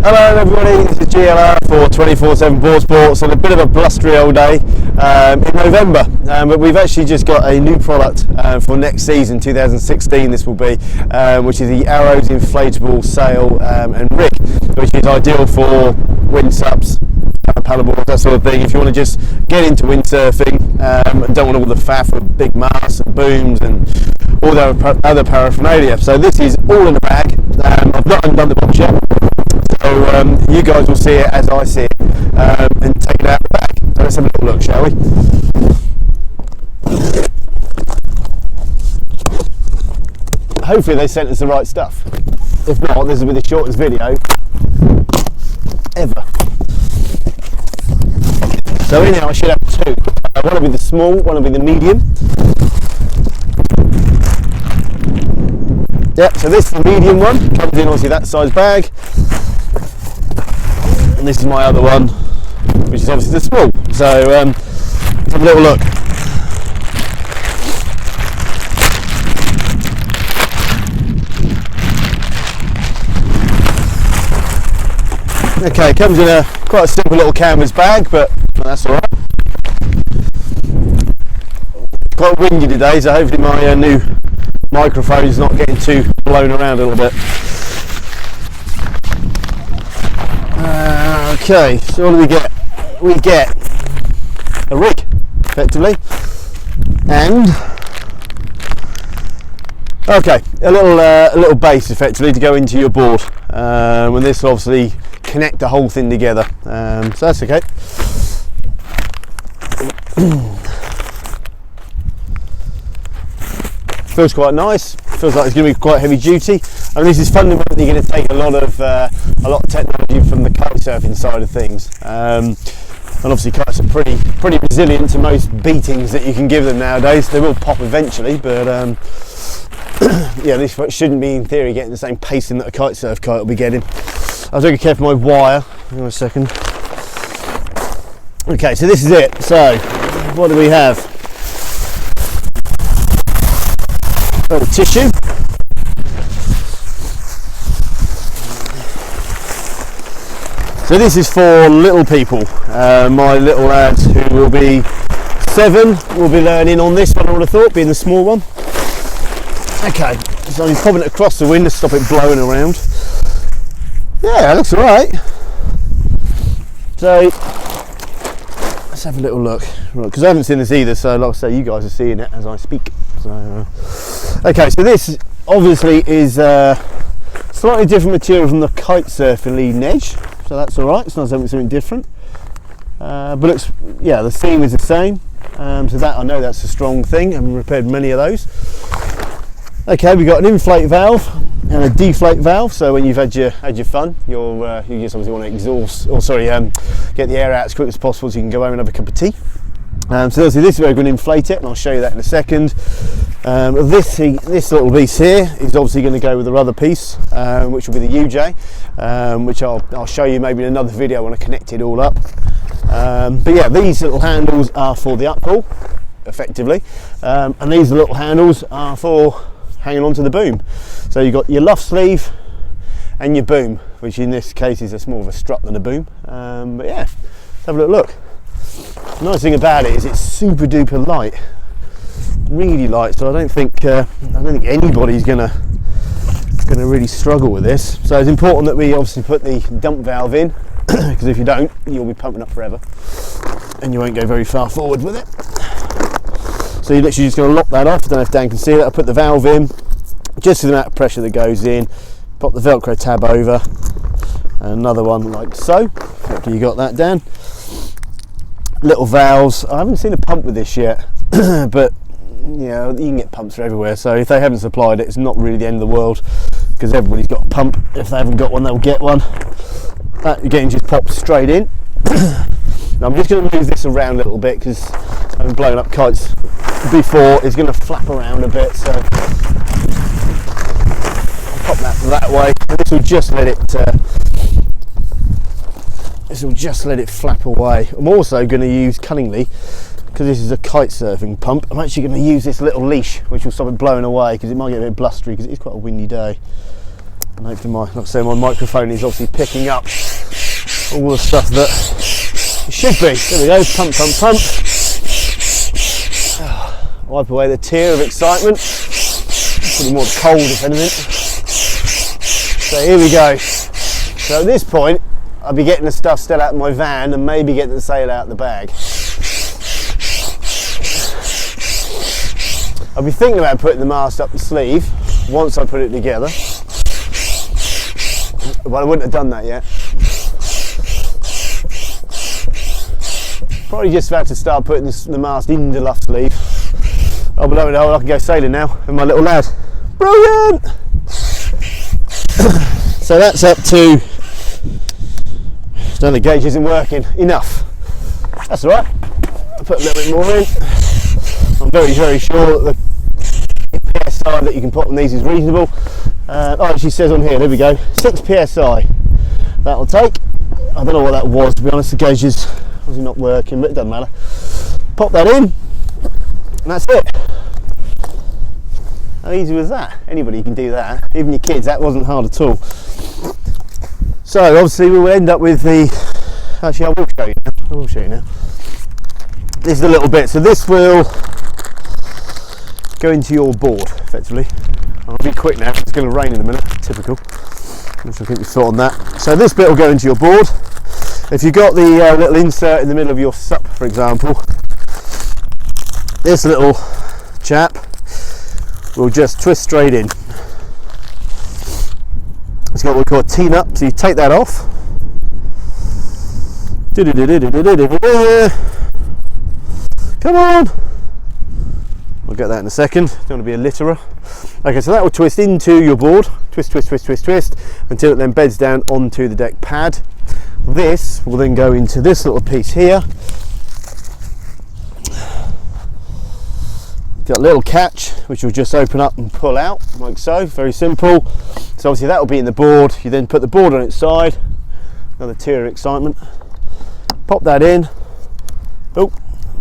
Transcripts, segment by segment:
Hello everybody, this is GLR for 24/7 Board Sports on a bit of a blustery old day in November, but we've actually just got a new product for next season, 2016 this will be, which is the Arrows Inflatable Sail and Rig, which is ideal for windsups, paddleboards, that sort of thing. If you want to just get into windsurfing and don't want all the faff of big masts and booms and all the other paraphernalia. So this is all in a bag. I've not undone the box yet, so you guys will see it as I see it and take it out the bag. So let's have a little look, shall we? Hopefully they sent us the right stuff. If not, this will be the shortest video ever. So anyhow, I should have two. One will be the small, one will be the medium. Yep, so this is the medium one, comes in obviously that size bag. And this is my other one, which is obviously the small. So let's have a little look. Okay, it comes in a quite a simple little canvas bag, but that's alright. Quite windy today, so hopefully my new microphone is not getting too blown around a little bit. Okay, so what do we get? We get a rig, effectively, and okay, a little base, effectively, to go into your board. And this will obviously connect the whole thing together. So that's okay. Feels quite nice. Feels like it's going to be quite heavy duty. I mean, this is fundamentally going to take a lot of technology from the kite surfing side of things. And obviously, kites are pretty resilient to most beatings that you can give them nowadays. They will pop eventually, but yeah, this shouldn't be in theory getting the same pacing that a kite surf kite will be getting. I'll take care of my wire. Hang on a second. Okay, so this is it. So, what do we have? A little tissue. So this is for little people. My little lads who will be 7 will be learning on this one, I would have thought, being the small one. Okay, so I'm popping it across the wind to stop it blowing around. Yeah, it looks alright. So let's have a little look, right? Because I haven't seen this either. So, like I say, you guys are seeing it as I speak. So, okay, so this obviously is slightly different material from the kite surfing leading edge. So that's alright. It's not something different. But it's, yeah, the seam is the same. So that I know that's a strong thing. I've repaired many of those. Okay, we've got an inflate valve and a deflate valve. So when you've had your fun, you just obviously want to exhaust, or sorry, get the air out as quick as possible so you can go home and have a cup of tea. So obviously this is where we're going to inflate it, and I'll show you that in a second. This little piece here is obviously going to go with the other piece, which will be the UJ, which I'll show you maybe in another video when I connect it all up. But yeah, these little handles are for the uppull, effectively, and these little handles are for hanging onto the boom. So you've got your luff sleeve and your boom, which in this case is more of a strut than a boom. But yeah, let's have a little look. The nice thing about it is it's super duper light, really light. So I don't think anybody's gonna really struggle with this. So it's important that we obviously put the dump valve in, because if you don't, you'll be pumping up forever and you won't go very far forward with it. So you're literally just going to lock that off. I don't know if Dan can see that. I put the valve in, just the amount of pressure that goes in, pop the Velcro tab over, and another one like so. Hopefully you got that, Dan. Little valves. I haven't seen a pump with this yet, but yeah, you can get pumps everywhere. So if they haven't supplied it, it's not really the end of the world, because everybody's got a pump. If they haven't got one, they'll get one. That again just pops straight in. Now I'm just going to move this around a little bit, because I've blown up kites before. It's going to flap around a bit, so I'll pop that way. And this will just let it flap away. I'm also going to use, cunningly, because this is a kite surfing pump, I'm actually going to use this little leash, which will stop it blowing away, because it might get a bit blustery because it is quite a windy day. And hopefully like I say, my microphone is obviously picking up all the stuff that it should be. There we go, pump, pump, pump. Wipe away the tear of excitement. Probably more cold if anything. So here we go. So at this point, I'll be getting the stuff still out of my van and maybe getting the sail out of the bag. I'll be thinking about putting the mast up the sleeve once I put it together. But I wouldn't have done that yet. Probably just about to start putting the mast in the luff sleeve. Oh, but lo and behold, I can go sailing now with my little lad. Brilliant! So that's up to, no, the gauge isn't working. Enough. That's all right. I'll put a little bit more in. I'm very, very sure that the PSI that you can put on these is reasonable. Oh, it actually says on here, there we go, 6 PSI. That'll take. I don't know what that was, to be honest. The gauge is obviously not working, but it doesn't matter. Pop that in, and that's it. How easy was that? Anybody can do that, even your kids. That wasn't hard at all. So obviously we will end up with the, actually I will show you now. This is a little bit, so this will go into your board effectively. I'll be quick now, it's going to rain in a minute, typical. Just keep your foot on that. So this bit will go into your board. If you've got the little insert in the middle of your SUP, for example, this little chap will just twist straight in. It's got what we call a T-nut, so you take that off. Come on! We'll get that in a second, don't want to be a litterer. Okay, so that will twist into your board, twist, twist, twist, twist, twist, until it then beds down onto the deck pad. This will then go into this little piece here. Got a little catch which will just open up and pull out like so, very simple. So obviously that will be in the board. You then put the board on its side, another tear of excitement, pop that in, oh,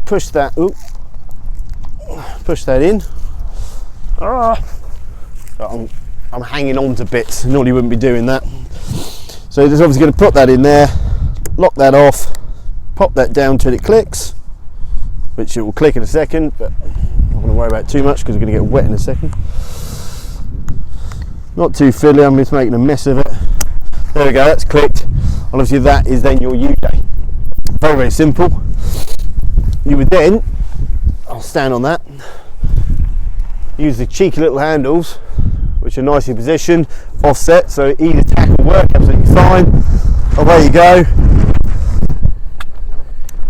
push that, oh, push that in. So I'm hanging on to bits, normally wouldn't be doing that. So you're just obviously going to put that in there, lock that off, pop that down till it clicks, which it will click in a second, but I'm not going to worry about it too much because we're going to get wet in a second. Not too fiddly, I'm just making a mess of it. There we go, that's clicked. And obviously that is then your UK. Very, very simple. You would then, I'll stand on that, use the cheeky little handles, which are nicely positioned, offset, so either tack will work absolutely fine. Away you go.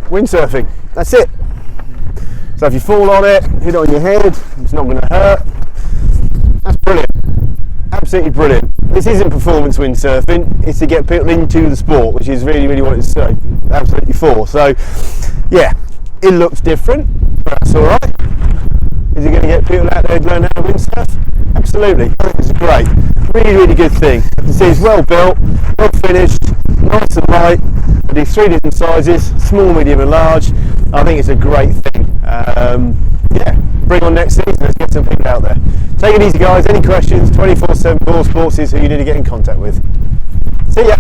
Windsurfing, that's it. So if you fall on it, hit it on your head, it's not going to hurt. That's brilliant, absolutely brilliant. This isn't performance windsurfing, it's to get people into the sport, which is really, really what it's absolutely for. So yeah, it looks different, but that's alright. Is it going to get people out there to learn how to windsurf? Absolutely, I think it's great. Really, really good thing. You can see it's well built, well finished, nice and light. I do 3 different sizes, small, medium and large. I think it's a great thing. Yeah, bring on next season, let's get some people out there. Take it easy guys, any questions, 24/7 Ball Sports is who you need to get in contact with. See ya!